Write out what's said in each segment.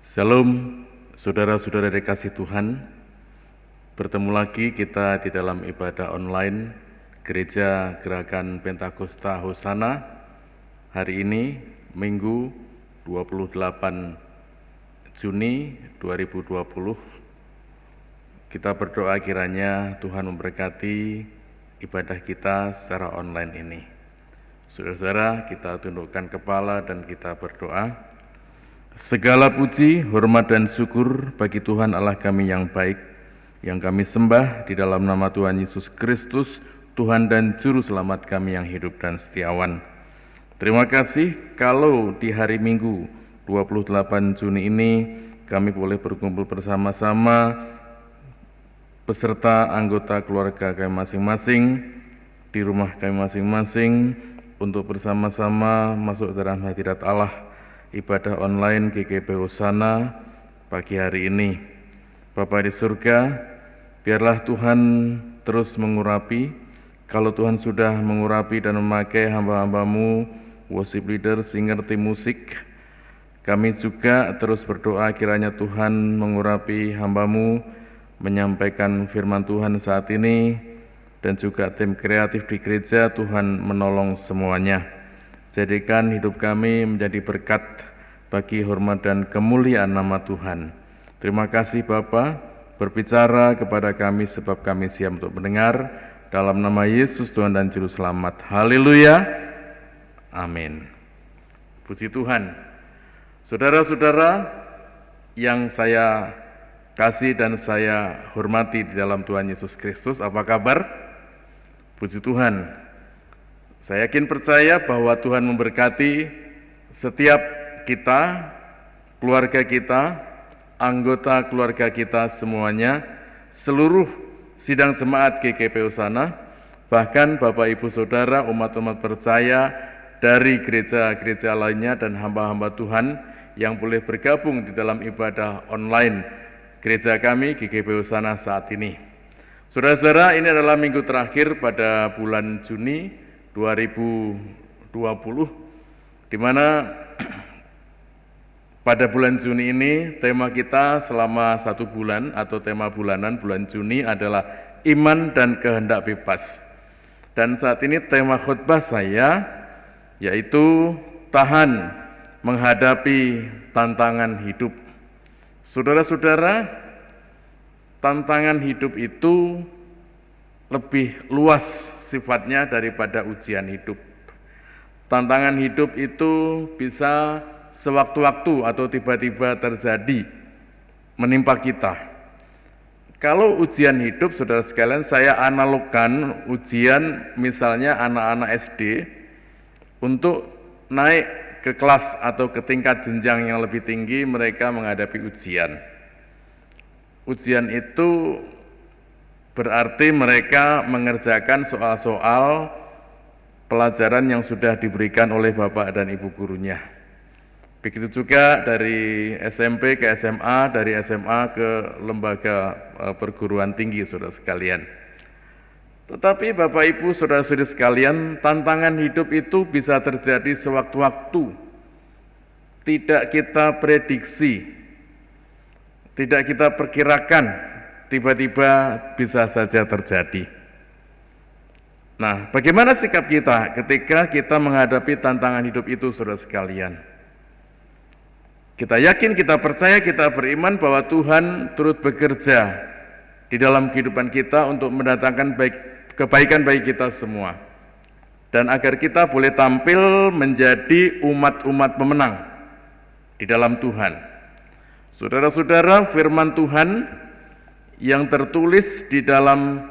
Shalom, saudara-saudara dikasih Tuhan. Bertemu lagi kita di dalam ibadah online Gereja Gerakan Pentakosta Hosana. Hari ini, Minggu 28 Juni 2020. Kita berdoa kiranya Tuhan memberkati ibadah kita secara online ini. Saudara-saudara, kita tundukkan kepala dan kita berdoa. Segala puji, hormat dan syukur bagi Tuhan Allah kami yang baik, yang kami sembah di dalam nama Tuhan Yesus Kristus, Tuhan dan Juru Selamat kami yang hidup dan setiawan. Terima kasih kalau di hari Minggu 28 Juni ini kami boleh berkumpul bersama-sama beserta anggota keluarga kami masing-masing di rumah kami masing-masing untuk bersama-sama masuk dalam hadirat Allah. Ibadah online GKP Hosana pagi hari ini. Bapa di surga, biarlah Tuhan terus mengurapi. Kalau Tuhan sudah mengurapi dan memakai hamba-hambamu, worship leader, singer, tim musik, kami juga terus berdoa kiranya Tuhan mengurapi hambamu, menyampaikan firman Tuhan saat ini, dan juga tim kreatif di gereja. Tuhan menolong semuanya. Jadikan hidup kami menjadi berkat bagi hormat dan kemuliaan nama Tuhan. Terima kasih Bapa, berbicara kepada kami sebab kami siap untuk mendengar. Dalam nama Yesus Tuhan dan Juru Selamat. Haleluya. Amin. Puji Tuhan. Saudara-saudara yang saya kasih dan saya hormati di dalam Tuhan Yesus Kristus, apa kabar? Puji Tuhan. Saya yakin percaya bahwa Tuhan memberkati setiap kita, keluarga kita, anggota keluarga kita semuanya, seluruh sidang jemaat GKP Hosana, bahkan Bapak Ibu Saudara umat-umat percaya dari gereja-gereja lainnya dan hamba-hamba Tuhan yang boleh bergabung di dalam ibadah online gereja kami GKP Hosana saat ini. Saudara-saudara, ini adalah minggu terakhir pada bulan Juni 2020, di mana pada bulan Juni ini tema kita selama 1 bulan atau tema bulanan bulan Juni adalah iman dan kehendak bebas. Dan saat ini tema khotbah saya yaitu tahan menghadapi tantangan hidup. Saudara-saudara, tantangan hidup itu lebih luas sifatnya daripada ujian hidup. Tantangan hidup itu bisa sewaktu-waktu atau tiba-tiba terjadi menimpa kita. Kalau ujian hidup, saudara sekalian, saya analogkan ujian misalnya anak-anak SD untuk naik ke kelas atau ke tingkat jenjang yang lebih tinggi, mereka menghadapi ujian. Ujian itu berarti mereka mengerjakan soal-soal pelajaran yang sudah diberikan oleh Bapak dan Ibu gurunya. Begitu juga dari SMP ke SMA, dari SMA ke lembaga perguruan tinggi, saudara sekalian. Tetapi Bapak Ibu, saudara-saudari sekalian, tantangan hidup itu bisa terjadi sewaktu-waktu. Tidak kita prediksi, tidak kita perkirakan, tiba-tiba bisa saja terjadi. Nah, bagaimana sikap kita ketika kita menghadapi tantangan hidup itu, saudara sekalian? Kita yakin, kita percaya, kita beriman bahwa Tuhan turut bekerja di dalam kehidupan kita untuk mendatangkan kebaikan bagi kita semua. Dan agar kita boleh tampil menjadi umat-umat pemenang di dalam Tuhan. Saudara-saudara, firman Tuhan yang tertulis di dalam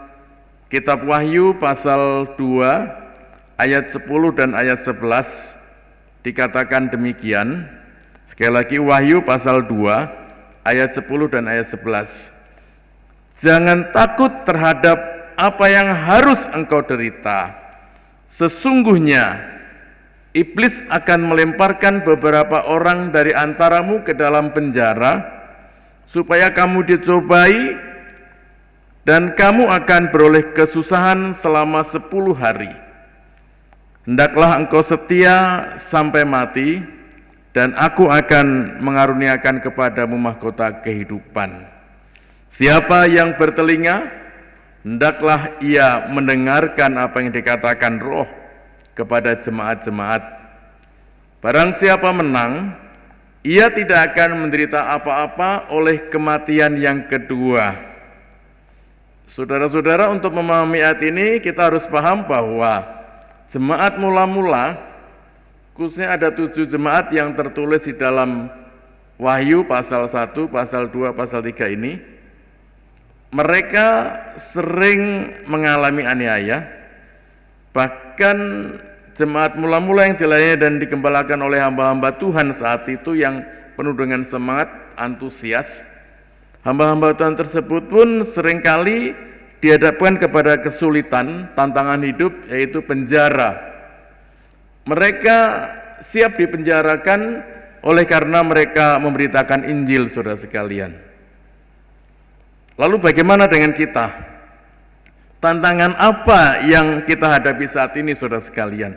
kitab Wahyu pasal 2 ayat 10 dan ayat 11 dikatakan demikian. Sekali lagi, Wahyu pasal 2 ayat 10 dan ayat 11. Jangan takut terhadap apa yang harus engkau derita. Sesungguhnya iblis akan melemparkan beberapa orang dari antaramu ke dalam penjara supaya kamu dicobai dan kamu akan beroleh kesusahan selama 10 hari. Hendaklah engkau setia sampai mati, dan aku akan mengaruniakan kepadamu mahkota kehidupan. Siapa yang bertelinga, hendaklah ia mendengarkan apa yang dikatakan Roh kepada jemaat-jemaat. Barang siapa menang, ia tidak akan menderita apa-apa oleh kematian yang kedua. Saudara-saudara, untuk memahami ayat ini kita harus paham bahwa jemaat mula-mula, khususnya ada 7 jemaat yang tertulis di dalam Wahyu pasal 1, pasal 2, pasal 3 ini, mereka sering mengalami aniaya. Bahkan jemaat mula-mula yang dilayani dan digembalakan oleh hamba-hamba Tuhan saat itu yang penuh dengan semangat, antusias, hamba-hamba Tuhan tersebut pun seringkali dihadapkan kepada kesulitan, tantangan hidup, yaitu penjara. Mereka siap dipenjarakan oleh karena mereka memberitakan Injil, saudara sekalian. Lalu bagaimana dengan kita? Tantangan apa yang kita hadapi saat ini, saudara sekalian?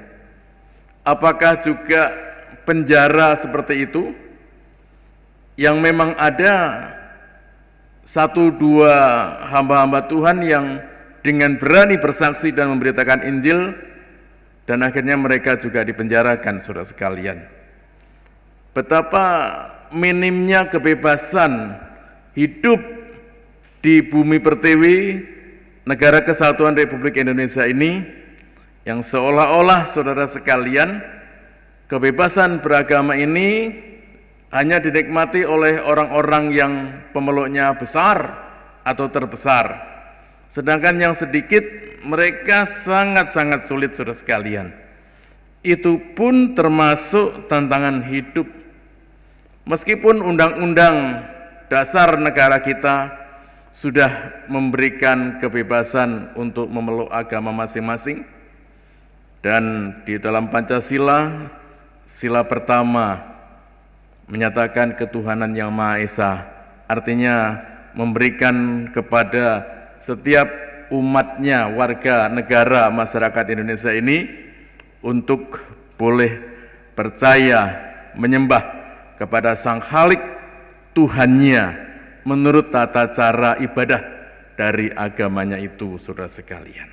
Apakah juga penjara seperti itu? Yang memang ada 1-2 hamba-hamba Tuhan yang dengan berani bersaksi dan memberitakan Injil, dan akhirnya mereka juga dipenjarakan, saudara sekalian. Betapa minimnya kebebasan hidup di bumi pertiwi negara kesatuan Republik Indonesia ini, yang seolah-olah, saudara sekalian, kebebasan beragama ini hanya dinikmati oleh orang-orang yang pemeluknya besar atau terbesar. Sedangkan yang sedikit, mereka sangat-sangat sulit, saudara sekalian. Itu pun termasuk tantangan hidup. Meskipun undang-undang dasar negara kita sudah memberikan kebebasan untuk memeluk agama masing-masing, dan di dalam Pancasila, sila pertama menyatakan ketuhanan yang Maha Esa, artinya memberikan kepada setiap umatnya, warga negara masyarakat Indonesia ini untuk boleh percaya, menyembah kepada Sang Khalik Tuhannya menurut tata cara ibadah dari agamanya itu, saudara sekalian.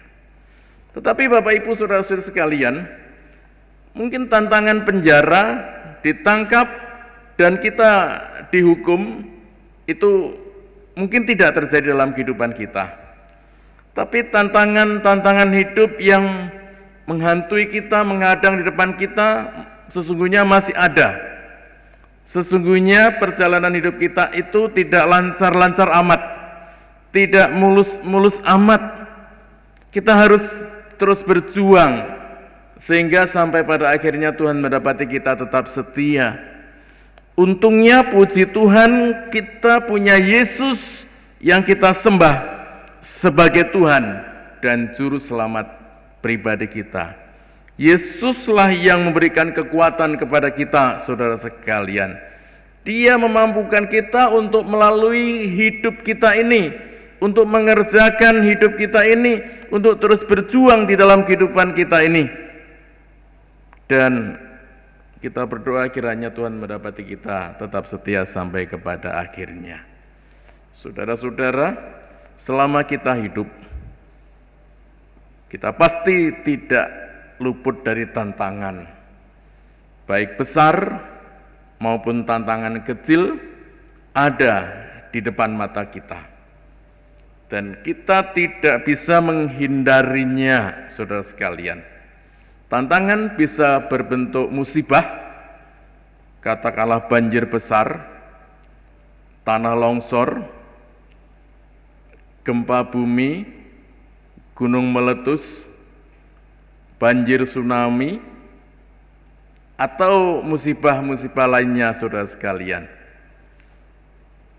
Tetapi Bapak Ibu saudara-saudara sekalian, mungkin tantangan penjara, ditangkap, dan kita dihukum itu mungkin tidak terjadi dalam kehidupan kita. Tapi tantangan-tantangan hidup yang menghantui kita, menghadang di depan kita, sesungguhnya masih ada. Sesungguhnya perjalanan hidup kita itu tidak lancar-lancar amat, tidak mulus-mulus amat. Kita harus terus berjuang, sehingga sampai pada akhirnya Tuhan mendapati kita tetap setia. Untungnya puji Tuhan, kita punya Yesus yang kita sembah sebagai Tuhan dan Juru Selamat pribadi kita. Yesuslah yang memberikan kekuatan kepada kita, saudara sekalian. Dia memampukan kita untuk melalui hidup kita ini, untuk mengerjakan hidup kita ini, untuk terus berjuang di dalam kehidupan kita ini. Dan kita berdoa kiranya Tuhan mendapati kita tetap setia sampai kepada akhirnya. Saudara-saudara, selama kita hidup, kita pasti tidak luput dari tantangan, baik besar maupun tantangan kecil ada di depan mata kita. Dan kita tidak bisa menghindarinya, saudara sekalian. Tantangan bisa berbentuk musibah, katakanlah banjir besar, tanah longsor, gempa bumi, gunung meletus, banjir tsunami, atau musibah-musibah lainnya, saudara sekalian.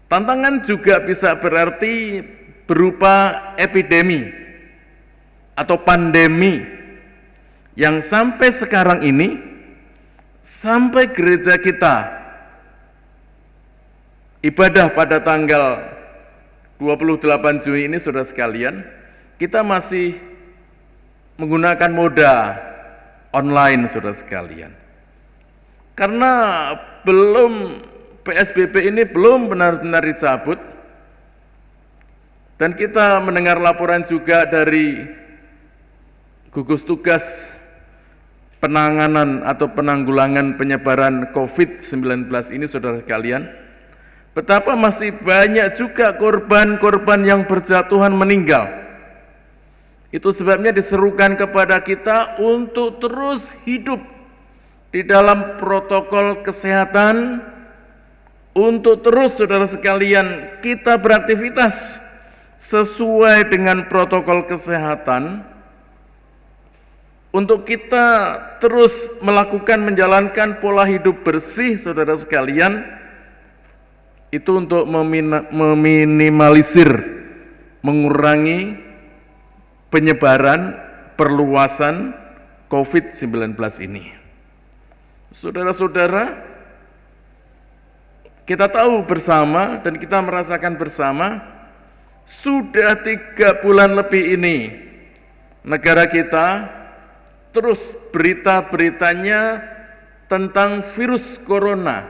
Tantangan juga bisa berarti berupa epidemi atau pandemi yang sampai sekarang ini, sampai gereja kita ibadah pada tanggal 28 Juni ini, saudara sekalian, kita masih menggunakan moda online, saudara sekalian. Karena belum PSBB ini belum benar-benar dicabut, dan kita mendengar laporan juga dari gugus tugas penanganan atau penanggulangan penyebaran COVID-19 ini, saudara sekalian, betapa masih banyak juga korban-korban yang berjatuhan meninggal. Itu sebabnya diserukan kepada kita untuk terus hidup di dalam protokol kesehatan, untuk terus, saudara sekalian, kita beraktivitas sesuai dengan protokol kesehatan, untuk kita terus melakukan menjalankan pola hidup bersih, saudara sekalian, itu untuk meminimalisir, mengurangi penyebaran, perluasan COVID-19 ini. Saudara-saudara, kita tahu bersama dan kita merasakan bersama, sudah 3 bulan lebih ini negara kita terus berita-beritanya tentang virus corona,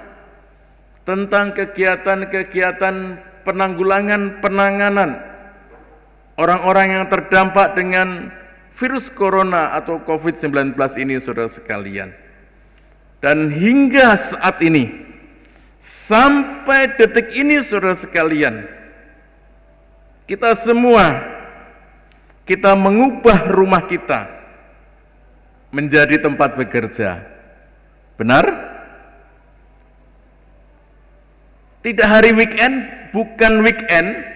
tentang kegiatan-kegiatan penanganan orang-orang yang terdampak dengan virus corona atau COVID-19 ini, saudara sekalian. Dan hingga saat ini, sampai detik ini, saudara sekalian, kita semua, kita mengubah rumah kita menjadi tempat bekerja. Benar? Tidak hari weekend, bukan weekend,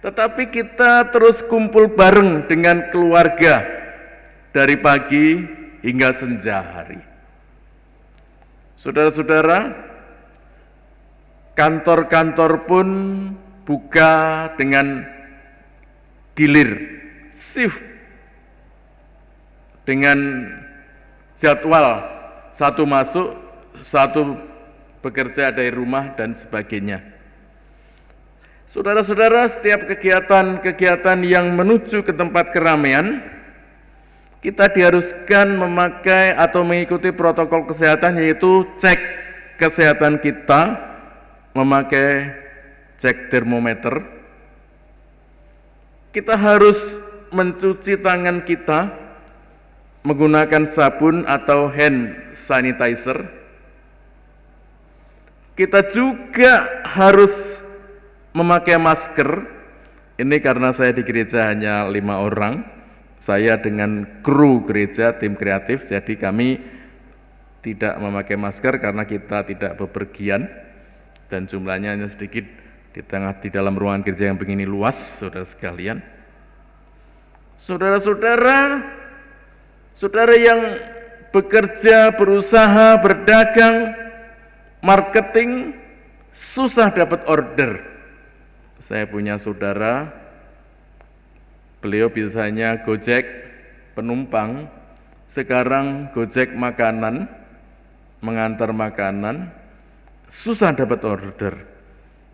tetapi kita terus kumpul bareng dengan keluarga dari pagi hingga senja hari. Saudara-saudara, kantor-kantor pun buka dengan gilir, shift, dengan jadwal satu masuk, satu bekerja dari rumah dan sebagainya. Saudara-saudara, setiap kegiatan-kegiatan yang menuju ke tempat keramaian, kita diharuskan memakai atau mengikuti protokol kesehatan, yaitu cek kesehatan kita, memakai cek termometer. Kita harus mencuci tangan kita menggunakan sabun atau hand sanitizer. Kita juga harus memakai masker. Ini karena saya di gereja hanya 5 orang, saya dengan kru gereja, tim kreatif, jadi kami tidak memakai masker karena kita tidak bepergian dan jumlahnya hanya sedikit di dalam ruangan gereja yang begini luas, saudara sekalian. Saudara-saudara, saudara yang bekerja, berusaha, berdagang, marketing, susah dapat order. Saya punya saudara, beliau biasanya Gojek penumpang, sekarang Gojek makanan, mengantar makanan, susah dapat order.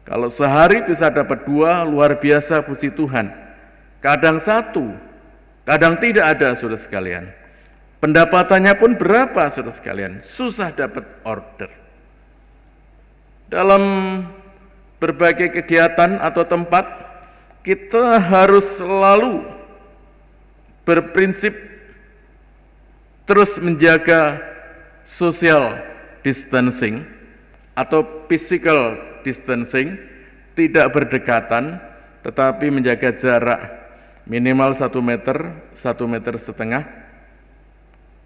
Kalau sehari bisa dapat 2, luar biasa, puji Tuhan. Kadang 1, kadang tidak ada, saudara sekalian. Pendapatannya pun berapa, saudara sekalian, susah dapat order. Dalam berbagai kegiatan atau tempat, kita harus selalu berprinsip terus menjaga social distancing atau physical distancing, tidak berdekatan, tetapi menjaga jarak minimal 1 meter, 1,5 meter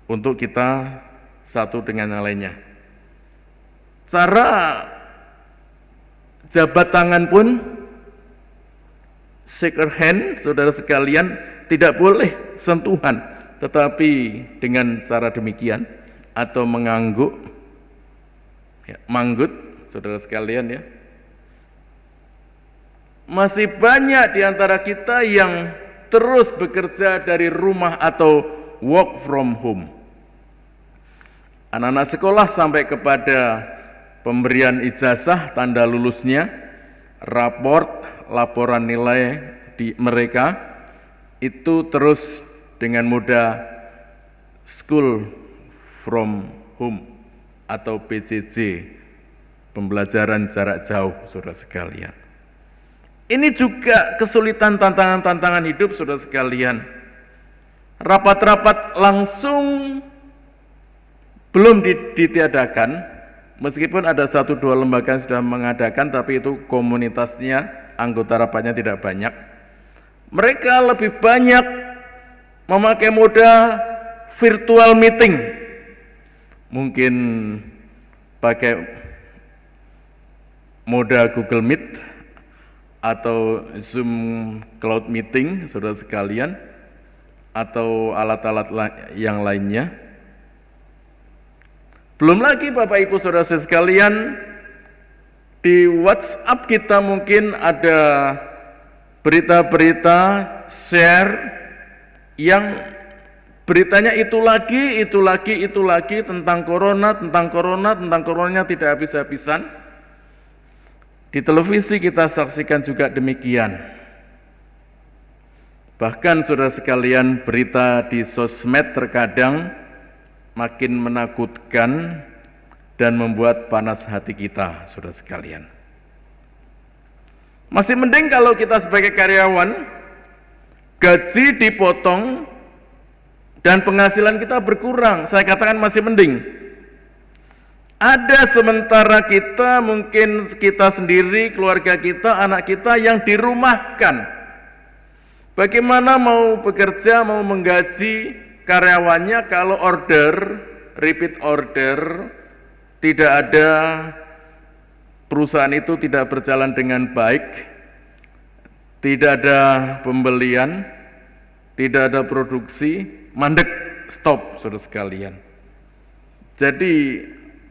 untuk kita satu dengan yang lainnya. Cara jabat tangan pun shake hand, saudara sekalian, tidak boleh sentuhan, tetapi dengan cara demikian atau mengangguk, ya, manggut, saudara sekalian, ya. Masih banyak di antara kita yang terus bekerja dari rumah atau work from home. Anak-anak sekolah sampai kepada pemberian ijazah, tanda lulusnya, laporan nilai di mereka itu terus dengan mudah school from home atau PJJ, pembelajaran jarak jauh, saudara sekalian. Ini juga kesulitan tantangan-tantangan hidup, saudara sekalian. Rapat-rapat langsung belum ditiadakan, meskipun ada 1-2 lembaga yang sudah mengadakan, tapi itu komunitasnya, anggota rapatnya tidak banyak. Mereka lebih banyak memakai moda virtual meeting, mungkin pakai moda Google Meet atau Zoom Cloud Meeting, saudara sekalian, atau alat-alat yang lainnya. Belum lagi Bapak Ibu Saudara sekalian, di WhatsApp kita mungkin ada berita-berita share yang beritanya itu lagi tentang coronanya tidak habis-habisan. Di televisi kita saksikan juga demikian. Bahkan saudara sekalian, berita di sosmed terkadang makin menakutkan dan membuat panas hati kita, saudara sekalian. Masih mending kalau kita sebagai karyawan, gaji dipotong dan penghasilan kita berkurang, saya katakan masih mending. Ada sementara kita, mungkin kita sendiri, keluarga kita, anak kita yang dirumahkan. Bagaimana mau bekerja, mau menggaji karyawannya kalau repeat order, tidak ada, perusahaan itu tidak berjalan dengan baik, tidak ada pembelian, tidak ada produksi, mandek, stop, saudara sekalian. Jadi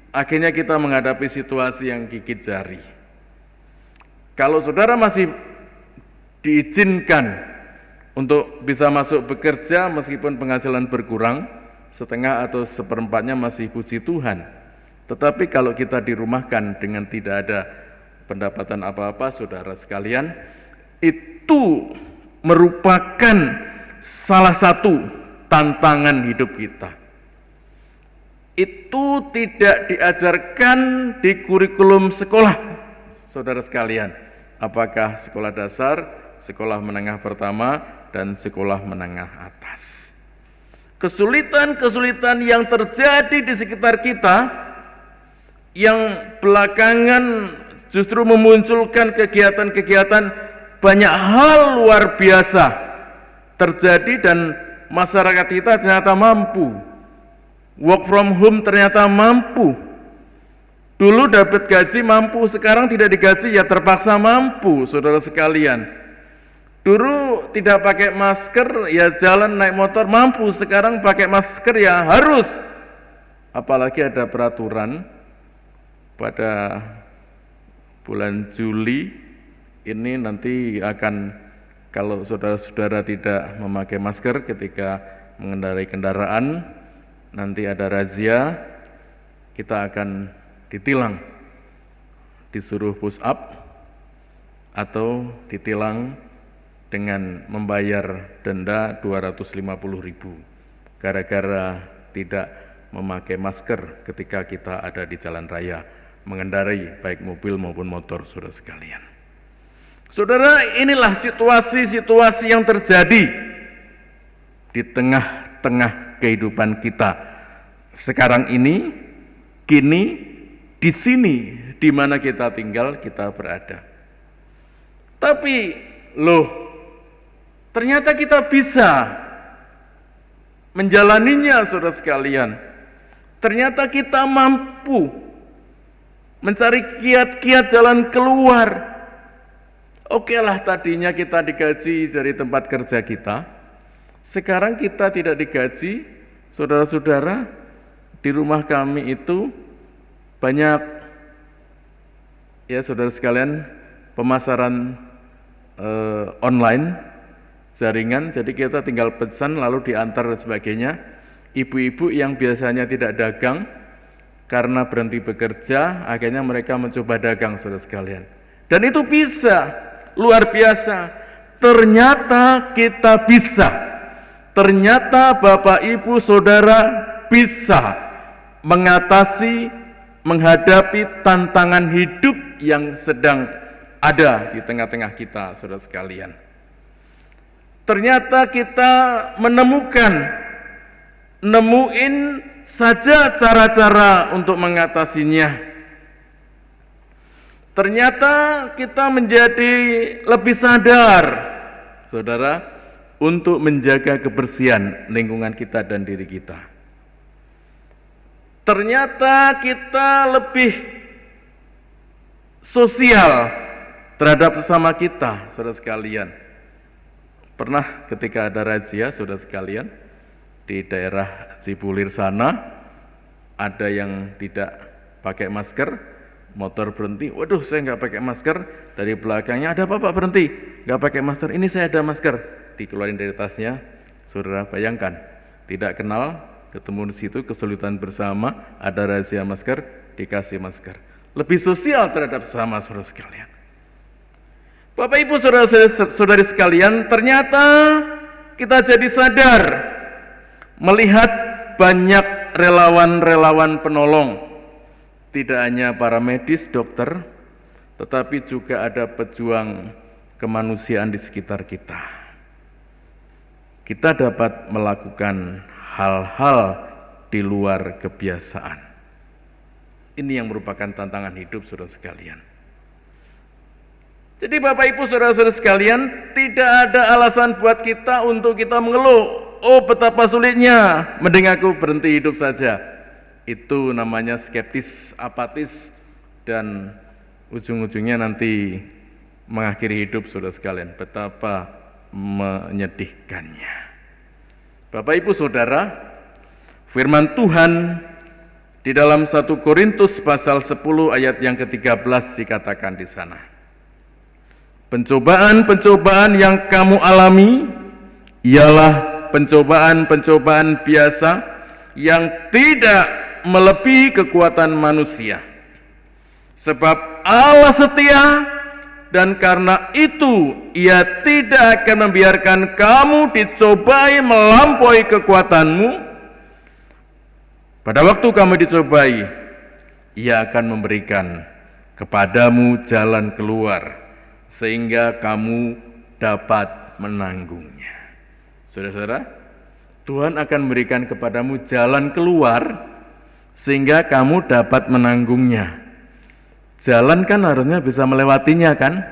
akhirnya kita menghadapi situasi yang gigit jari. Kalau saudara masih diizinkan untuk bisa masuk bekerja meskipun penghasilan berkurang, setengah atau seperempatnya masih puji Tuhan. Tetapi kalau kita dirumahkan dengan tidak ada pendapatan apa-apa, saudara sekalian, itu merupakan salah satu tantangan hidup kita. Itu tidak diajarkan di kurikulum sekolah, saudara sekalian. Apakah sekolah dasar, sekolah menengah pertama, dan sekolah menengah atas. Kesulitan-kesulitan yang terjadi di sekitar kita, yang belakangan justru memunculkan kegiatan-kegiatan banyak hal luar biasa terjadi, dan masyarakat kita ternyata mampu. Work from home ternyata mampu. Dulu dapat gaji mampu, sekarang tidak digaji ya terpaksa mampu, saudara sekalian. Dulu tidak pakai masker, ya jalan naik motor mampu, sekarang pakai masker ya harus. Apalagi ada peraturan pada bulan Juli ini nanti akan, kalau saudara-saudara tidak memakai masker ketika mengendarai kendaraan, nanti ada razia, kita akan ditilang, disuruh push up atau ditilang dengan membayar denda 250.000 gara-gara tidak memakai masker ketika kita ada di jalan raya mengendarai baik mobil maupun motor, saudara sekalian. Saudara, inilah situasi-situasi yang terjadi di tengah-tengah kehidupan kita sekarang ini, kini, di sini, di mana kita tinggal, kita berada. Tapi, ternyata kita bisa menjalaninya, saudara sekalian. Ternyata kita mampu mencari kiat-kiat jalan keluar. Oke lah, tadinya kita digaji dari tempat kerja kita, sekarang kita tidak digaji. Saudara-saudara, di rumah kami itu banyak, ya saudara sekalian, pemasaran online, jaringan, jadi kita tinggal pesan lalu diantar dan sebagainya. Ibu-ibu yang biasanya tidak dagang, karena berhenti bekerja, akhirnya mereka mencoba dagang, saudara sekalian. Dan itu bisa, luar biasa. Ternyata kita bisa. Ternyata Bapak Ibu Saudara bisa mengatasi menghadapi tantangan hidup yang sedang ada di tengah-tengah kita, saudara sekalian. Ternyata kita nemuin saja cara-cara untuk mengatasinya. Ternyata kita menjadi lebih sadar, saudara, untuk menjaga kebersihan lingkungan kita dan diri kita. Ternyata kita lebih sosial terhadap sesama kita, saudara sekalian. Pernah ketika ada razia, saudara sekalian, di daerah Cipulir sana, ada yang tidak pakai masker, motor berhenti, waduh saya nggak pakai masker, dari belakangnya ada apa Pak berhenti, nggak pakai masker, ini saya ada masker, dikeluarin dari tasnya, saudara bayangkan, tidak kenal, ketemu di situ, kesulitan bersama, ada razia masker, dikasih masker, lebih sosial terhadap sesama, saudara sekalian. Bapak Ibu saudari sekalian, ternyata kita jadi sadar melihat banyak relawan-relawan penolong, tidak hanya para medis, dokter, tetapi juga ada pejuang kemanusiaan di sekitar kita. Kita dapat melakukan hal-hal di luar kebiasaan. Ini yang merupakan tantangan hidup saudara sekalian. Jadi Bapak Ibu saudara-saudara sekalian, tidak ada alasan buat kita untuk kita mengeluh, oh betapa sulitnya, mending aku berhenti hidup saja. Itu namanya skeptis, apatis, dan ujung-ujungnya nanti mengakhiri hidup saudara sekalian. Betapa menyedihkannya. Bapak Ibu saudara, firman Tuhan di dalam 1 Korintus pasal 10 ayat yang ke-13 dikatakan di sana. Pencobaan-pencobaan yang kamu alami ialah pencobaan-pencobaan biasa yang tidak melebihi kekuatan manusia. Sebab Allah setia, dan karena itu Ia tidak akan membiarkan kamu dicobai melampaui kekuatanmu. Pada waktu kamu dicobai, Ia akan memberikan kepadamu jalan keluar, sehingga kamu dapat menanggungnya. Saudara-saudara, Tuhan akan memberikan kepadamu jalan keluar sehingga kamu dapat menanggungnya. Jalan kan harusnya bisa melewatinya kan?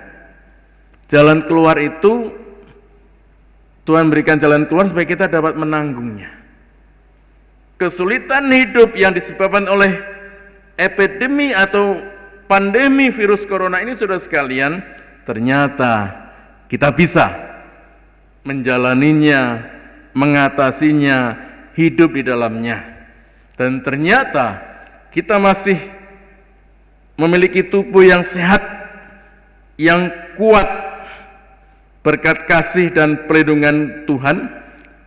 Jalan keluar itu Tuhan berikan jalan keluar supaya kita dapat menanggungnya. Kesulitan hidup yang disebabkan oleh epidemi atau pandemi virus corona ini saudara sekalian, ternyata kita bisa menjalaninya, mengatasinya, hidup di dalamnya. Dan ternyata kita masih memiliki tubuh yang sehat, yang kuat, berkat kasih dan perlindungan Tuhan,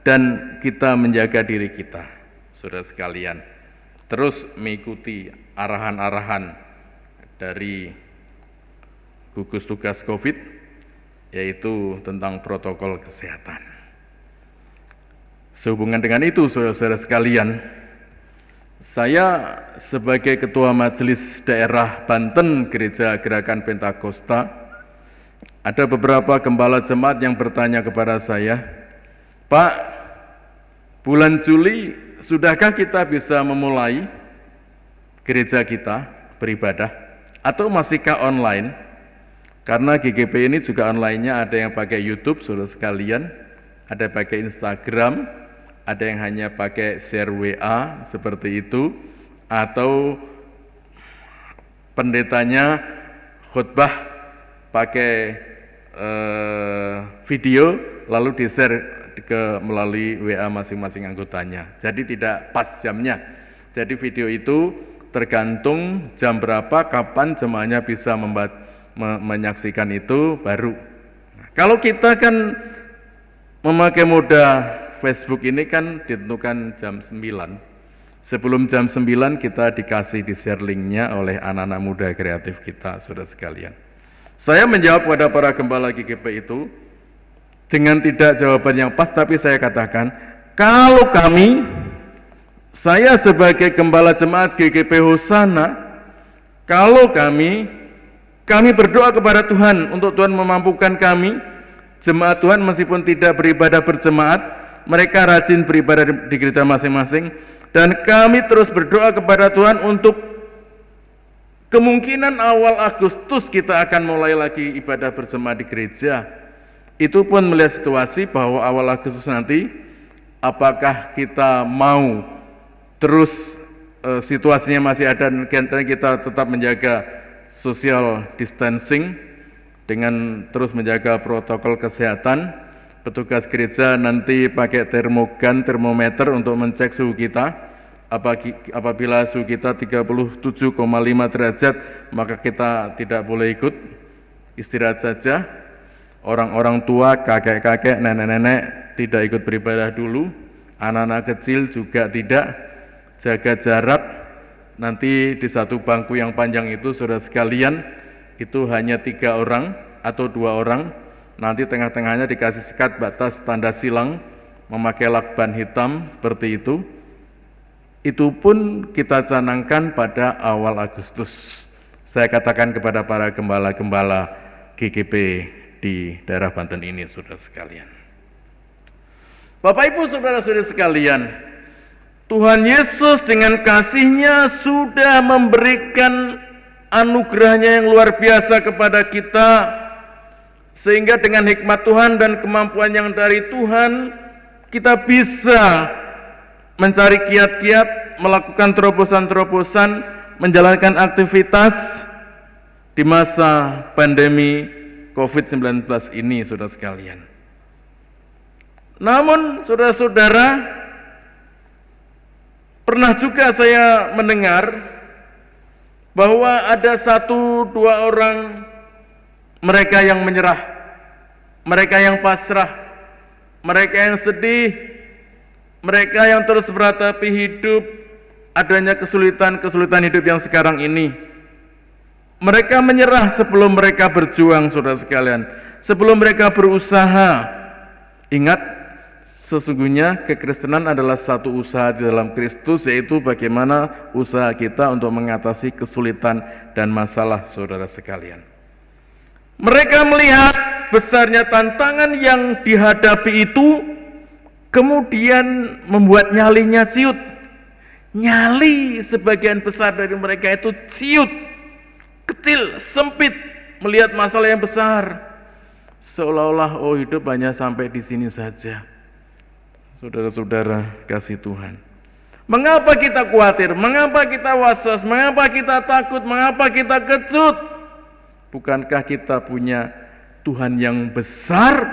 dan kita menjaga diri kita. Saudara sekalian, terus mengikuti arahan-arahan dari gugus tugas COVID, yaitu tentang protokol kesehatan. Sehubungan dengan itu, saudara-saudara sekalian, saya sebagai Ketua Majelis Daerah Banten Gereja Gerakan Pentakosta, ada beberapa gembala jemaat yang bertanya kepada saya, Pak, bulan Juli sudahkah kita bisa memulai gereja kita beribadah, atau masihkah online? Karena GGP ini juga online-nya ada yang pakai YouTube, saudara sekalian, ada yang pakai Instagram, ada yang hanya pakai share WA, seperti itu, atau pendetanya khotbah pakai video, lalu di-share melalui WA masing-masing anggotanya. Jadi tidak pas jamnya. Jadi video itu tergantung jam berapa, kapan jemaahnya bisa menyaksikan itu baru. Kalau kita kan memakai moda Facebook ini kan ditentukan jam 9. Sebelum jam 9 kita dikasih di-share linknya oleh anak-anak muda kreatif kita, saudara sekalian. Saya menjawab kepada para gembala GGP itu dengan tidak jawaban yang pas, tapi saya katakan, kalau saya sebagai gembala jemaat GGP Hosana Kalau kami berdoa kepada Tuhan untuk Tuhan memampukan kami, jemaat Tuhan meskipun tidak beribadah berjemaat, mereka rajin beribadah di gereja masing-masing, dan kami terus berdoa kepada Tuhan untuk kemungkinan awal Agustus kita akan mulai lagi ibadah berjemaat di gereja. Itu pun melihat situasi bahwa awal Agustus nanti, apakah kita mau terus situasinya masih ada dan kita tetap menjaga social distancing dengan terus menjaga protokol kesehatan. Petugas gereja nanti pakai termometer untuk mencek suhu kita. Apabila suhu kita 37,5 derajat, maka kita tidak boleh ikut, istirahat saja. Orang-orang tua, kakek-kakek, nenek-nenek tidak ikut beribadah dulu. Anak-anak kecil juga tidak. Jaga jarak. Nanti di satu bangku yang panjang itu, saudara sekalian, itu hanya 3 orang atau 2 orang. Nanti tengah-tengahnya dikasih sekat batas tanda silang, memakai lakban hitam seperti itu. Itu pun kita canangkan pada awal Agustus. Saya katakan kepada para gembala-gembala GGP di daerah Banten ini, saudara sekalian. Bapak Ibu saudara-saudari sekalian, Tuhan Yesus dengan kasih-Nya sudah memberikan anugerah-Nya yang luar biasa kepada kita, sehingga dengan hikmat Tuhan dan kemampuan yang dari Tuhan, kita bisa mencari kiat-kiat, melakukan terobosan-terobosan, menjalankan aktivitas di masa pandemi COVID-19 ini, saudara sekalian. Namun, saudara-saudara, pernah juga saya mendengar bahwa ada 1-2 orang mereka yang menyerah, mereka yang pasrah, mereka yang sedih, mereka yang terus meratapi hidup, adanya kesulitan-kesulitan hidup yang sekarang ini. Mereka menyerah sebelum mereka berjuang, saudara sekalian, sebelum mereka berusaha. Ingat, sesungguhnya kekristenan adalah satu usaha di dalam Kristus, yaitu bagaimana usaha kita untuk mengatasi kesulitan dan masalah, saudara sekalian. Mereka melihat besarnya tantangan yang dihadapi itu, kemudian membuat nyalinya ciut. Nyali sebagian besar dari mereka itu ciut, kecil, sempit, melihat masalah yang besar. Seolah-olah hidup hanya sampai di sini saja. Saudara-saudara kasih Tuhan, mengapa kita khawatir? Mengapa kita was-was? Mengapa kita takut? Mengapa kita kecut? Bukankah kita punya Tuhan yang besar?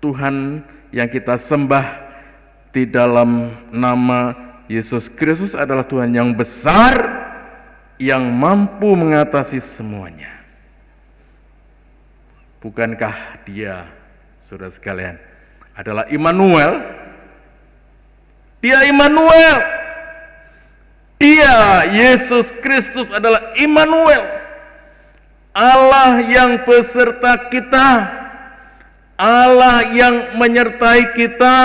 Tuhan yang kita sembah di dalam nama Yesus Kristus adalah Tuhan yang besar, yang mampu mengatasi semuanya. Bukankah Dia, saudara sekalian, adalah Immanuel? Dia Immanuel. Dia, Yesus Kristus adalah Immanuel. Allah yang beserta kita. Allah yang menyertai kita.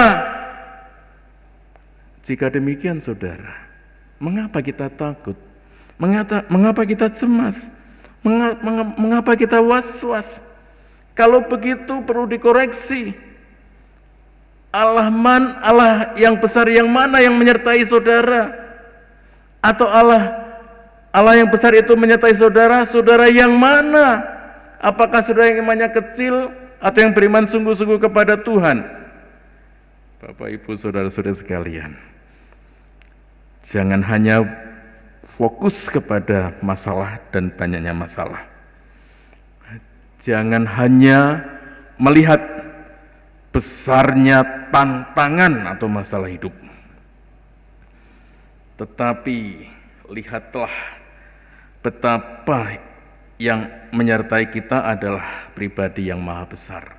Jika demikian, saudara, mengapa kita takut? Mengapa kita cemas? Mengapa kita was-was? Kalau begitu perlu dikoreksi. Allah yang besar yang mana yang menyertai saudara? Atau Allah yang besar itu menyertai saudara yang mana? Apakah saudara yang imannya kecil atau yang beriman sungguh-sungguh kepada Tuhan? Bapak Ibu saudara-saudara sekalian, jangan hanya fokus kepada masalah dan banyaknya masalah. Jangan hanya melihat besarnya tantangan atau masalah hidup, tetapi lihatlah betapa yang menyertai kita adalah pribadi yang maha besar,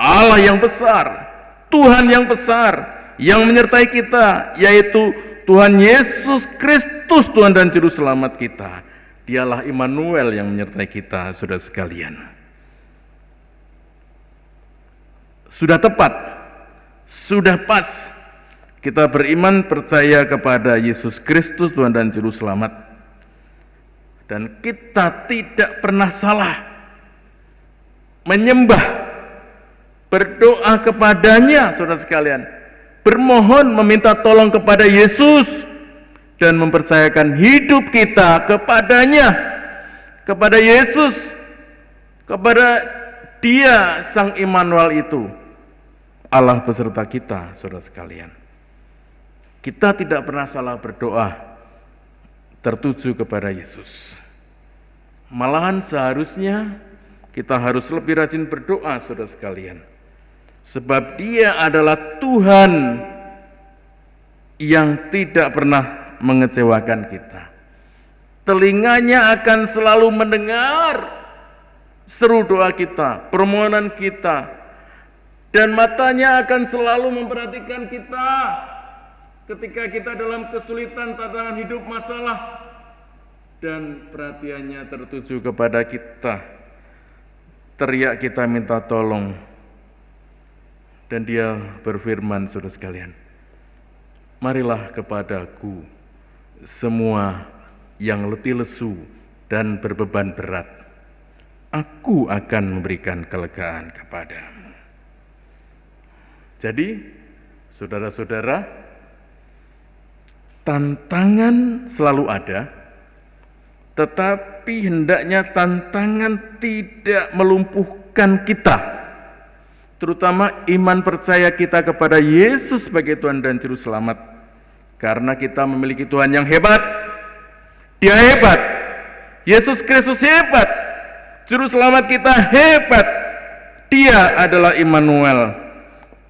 Allah yang besar, Tuhan yang besar yang menyertai kita, yaitu Tuhan Yesus Kristus, Tuhan dan Juru Selamat kita. Dialah Immanuel yang menyertai kita, saudara sekalian. Sudah tepat, sudah pas kita beriman percaya kepada Yesus Kristus Tuhan dan Juru Selamat. Dan kita tidak pernah salah menyembah, berdoa kepadanya, saudara sekalian, bermohon meminta tolong kepada Yesus dan mempercayakan hidup kita kepadanya, kepada Yesus, kepada Dia Sang Immanuel itu, Allah beserta kita, saudara sekalian. Kita tidak pernah salah berdoa tertuju kepada Yesus. Malahan seharusnya kita harus lebih rajin berdoa, saudara sekalian. Sebab Dia adalah Tuhan yang tidak pernah mengecewakan kita. Telinganya akan selalu mendengar seru doa kita, permohonan kita, dan matanya akan selalu memperhatikan kita ketika kita dalam kesulitan, tantangan hidup, masalah, dan perhatiannya tertuju kepada kita. Teriak kita minta tolong, dan Dia berfirman, saudara sekalian, marilah kepadaku semua yang letih lesu dan berbeban berat, aku akan memberikan kelegaan kepadamu. Jadi, saudara-saudara, tantangan selalu ada, tetapi hendaknya tantangan tidak melumpuhkan kita, terutama iman percaya kita kepada Yesus sebagai Tuhan dan Juru Selamat, karena kita memiliki Tuhan yang hebat. Dia hebat, Yesus Kristus hebat, Juru Selamat kita hebat. Dia adalah Immanuel,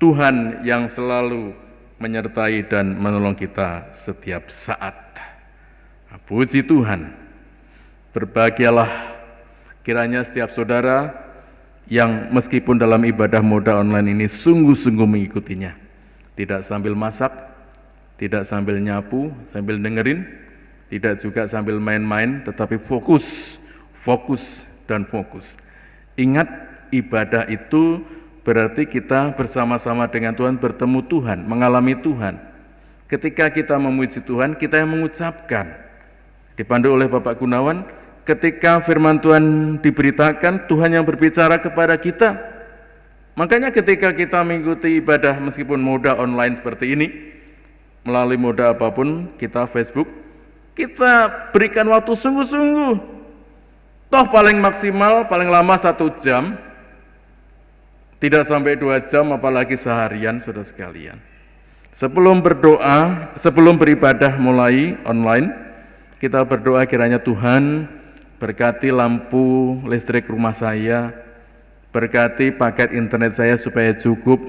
Tuhan yang selalu menyertai dan menolong kita setiap saat. Puji Tuhan. Berbahagialah kiranya setiap saudara yang meskipun dalam ibadah moda online ini sungguh-sungguh mengikutinya. Tidak sambil masak, tidak sambil nyapu, sambil dengerin, tidak juga sambil main-main, tetapi fokus, dan fokus. Ingat, ibadah itu berarti kita bersama-sama dengan Tuhan, bertemu Tuhan, mengalami Tuhan. Ketika kita memuji Tuhan, kita yang mengucapkan. Dipandu oleh Bapak Gunawan, ketika firman Tuhan diberitakan, Tuhan yang berbicara kepada kita. Makanya ketika kita mengikuti ibadah meskipun moda online seperti ini, melalui moda apapun, kita Facebook, kita berikan waktu sungguh-sungguh. Toh paling maksimal, paling lama 1 jam, tidak sampai 2 jam, apalagi seharian, saudara sekalian. Sebelum berdoa, sebelum beribadah mulai online, kita berdoa kiranya Tuhan berkati lampu listrik rumah saya, berkati paket internet saya supaya cukup,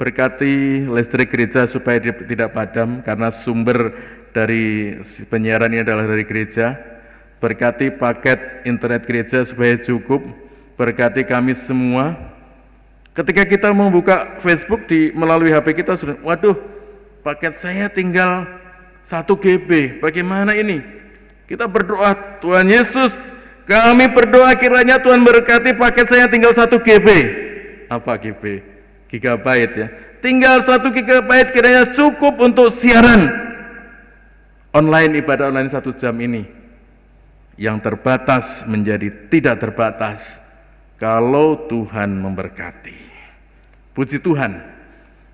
berkati listrik gereja supaya tidak padam, karena sumber dari penyiaran ini adalah dari gereja. Berkati paket internet gereja supaya cukup, berkati kami semua. Ketika kita membuka Facebook melalui HP kita sudah, waduh, paket saya tinggal 1 GB, bagaimana ini? Kita berdoa, Tuhan Yesus, kami berdoa kiranya Tuhan berkati paket saya tinggal 1 GB. Apa GB? Gigabyte ya. Tinggal 1 GB kiranya cukup untuk siaran online, ibadah online 1 jam ini. Yang terbatas menjadi tidak terbatas kalau Tuhan memberkati. Puji Tuhan.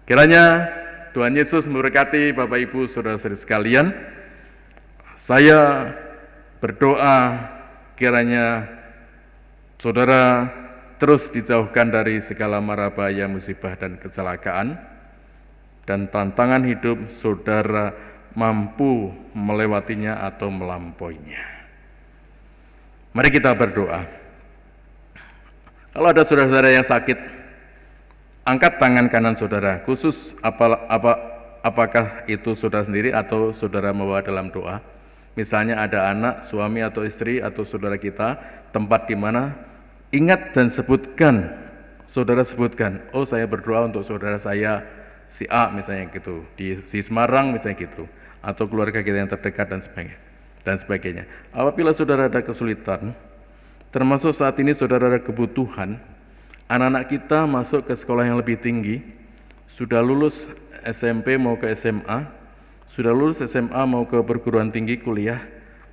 Kiranya Tuhan Yesus memberkati Bapak Ibu Saudara-saudari sekalian. Saya berdoa kiranya saudara terus dijauhkan dari segala mara bahaya, musibah dan kecelakaan, dan tantangan hidup saudara mampu melewatinya atau melampauinya. Mari kita berdoa. Kalau ada saudara-saudara yang sakit, angkat tangan kanan saudara, khusus apakah itu saudara sendiri atau saudara membawa dalam doa. Misalnya ada anak, suami atau istri atau saudara kita, tempat di mana, ingat dan sebutkan, saudara sebutkan, oh saya berdoa untuk saudara saya si A misalnya gitu, di Semarang misalnya gitu, atau keluarga kita yang terdekat dan sebagainya. Apabila saudara ada kesulitan, termasuk saat ini saudara ada kebutuhan, anak-anak kita masuk ke sekolah yang lebih tinggi, sudah lulus SMP mau ke SMA, sudah lulus SMA mau ke perguruan tinggi kuliah,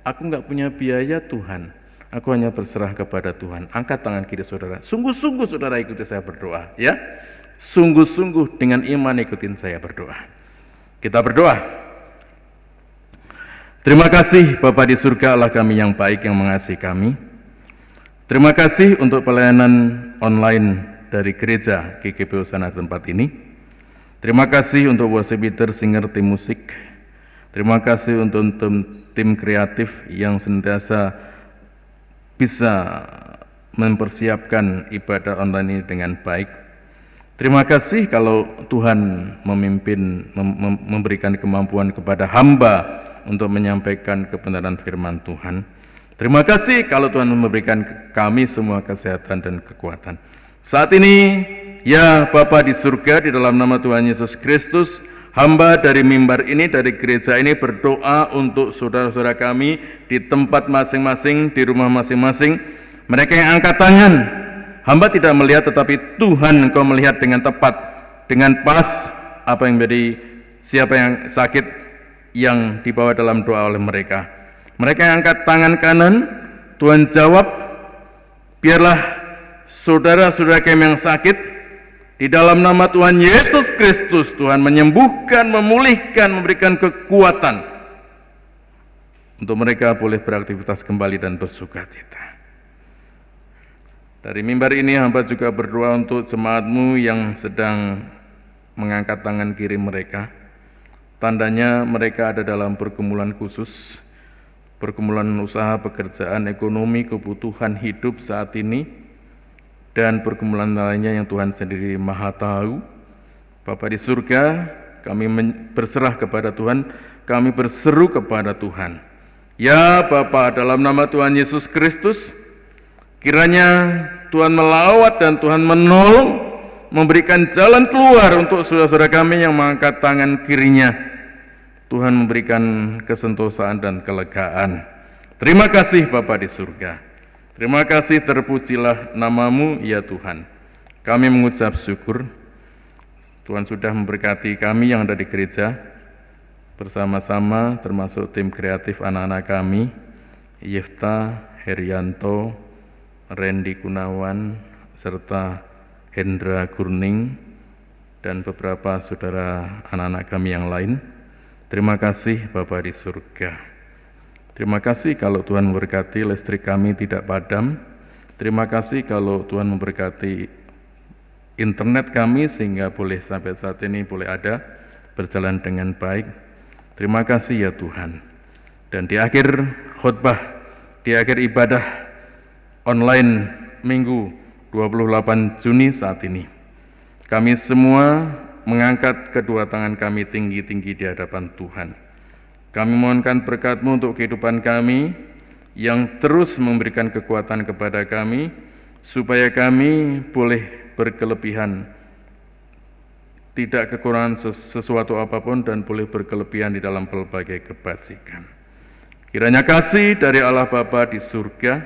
Aku nggak punya biaya Tuhan, aku hanya berserah kepada Tuhan. Angkat tangan kiri saudara. Sungguh-sungguh saudara ikuti saya berdoa, ya. Sungguh-sungguh dengan iman ikutin saya berdoa. Kita berdoa. Terima kasih Bapa di surga, Allah kami yang baik yang mengasihi kami. Terima kasih untuk pelayanan online dari gereja GKP Hosana tempat ini. Terima kasih untuk worship leader, singer, tim musik. Terima kasih untuk tim kreatif yang senantiasa bisa mempersiapkan ibadah online ini dengan baik. Terima kasih kalau Tuhan memimpin, memberikan kemampuan kepada hamba untuk menyampaikan kebenaran firman Tuhan. Terima kasih kalau Tuhan memberikan kami semua kesehatan dan kekuatan. Saat ini, ya Bapa di surga, di dalam nama Tuhan Yesus Kristus, hamba dari mimbar ini, dari gereja ini berdoa untuk saudara-saudara kami di tempat masing-masing, di rumah masing-masing. Mereka yang angkat tangan, hamba tidak melihat, tetapi Tuhan Engkau melihat dengan tepat, dengan pas apa yang menjadi siapa yang sakit yang dibawa dalam doa oleh mereka. Mereka yang angkat tangan kanan, Tuhan jawab, biarlah saudara-saudara kami yang sakit, di dalam nama Tuhan Yesus Kristus, Tuhan menyembuhkan, memulihkan, memberikan kekuatan untuk mereka boleh beraktivitas kembali dan bersukacita. Dari mimbar ini hamba juga berdoa untuk jemaatmu yang sedang mengangkat tangan kiri mereka. Tandanya mereka ada dalam pergumulan khusus, pergumulan usaha, pekerjaan, ekonomi, kebutuhan hidup saat ini, dan pergumulan lainnya yang Tuhan sendiri maha tahu. Bapa di surga, kami berserah kepada Tuhan, kami berseru kepada Tuhan. Ya Bapa, dalam nama Tuhan Yesus Kristus, kiranya Tuhan melawat dan Tuhan menolong, memberikan jalan keluar untuk saudara-saudara kami yang mengangkat tangan kirinya. Tuhan memberikan kesentosaan dan kelegaan. Terima kasih Bapa di surga. Terima kasih, terpujilah namamu ya Tuhan. Kami mengucap syukur, Tuhan sudah memberkati kami yang ada di gereja, bersama-sama termasuk tim kreatif anak-anak kami, Yefta, Herianto, Randy Gunawan, serta Hendra Gurning, dan beberapa saudara anak-anak kami yang lain. Terima kasih Bapa di surga. Terima kasih kalau Tuhan memberkati listrik kami tidak padam. Terima kasih kalau Tuhan memberkati internet kami sehingga boleh sampai saat ini boleh ada, berjalan dengan baik. Terima kasih ya Tuhan. Dan di akhir khotbah, di akhir ibadah online Minggu 28 Juni saat ini, kami semua mengangkat kedua tangan kami tinggi-tinggi di hadapan Tuhan. Kami mohonkan berkat-Mu untuk kehidupan kami, yang terus memberikan kekuatan kepada kami, supaya kami boleh berkelebihan, tidak kekurangan sesuatu apapun, dan boleh berkelebihan di dalam berbagai kebajikan. Kiranya kasih dari Allah Bapa di surga,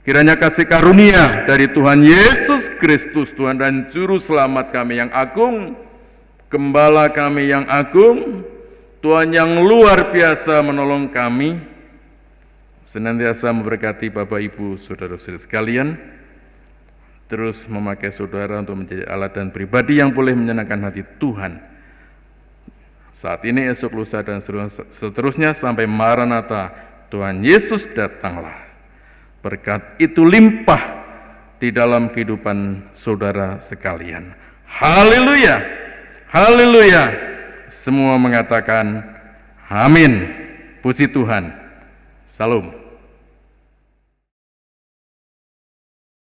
kiranya kasih karunia dari Tuhan Yesus Kristus, Tuhan dan Juru Selamat kami yang agung, Gembala kami yang agung, Tuhan yang luar biasa menolong kami, senantiasa memberkati Bapak Ibu Saudara-saudara sekalian, terus memakai saudara untuk menjadi alat dan pribadi yang boleh menyenangkan hati Tuhan. Saat ini, esok, lusa, dan seterusnya sampai Maranatha, Tuhan Yesus datanglah. Berkat itu limpah di dalam kehidupan saudara sekalian. Haleluya, haleluya. Semua mengatakan amin. Puji Tuhan. Salam.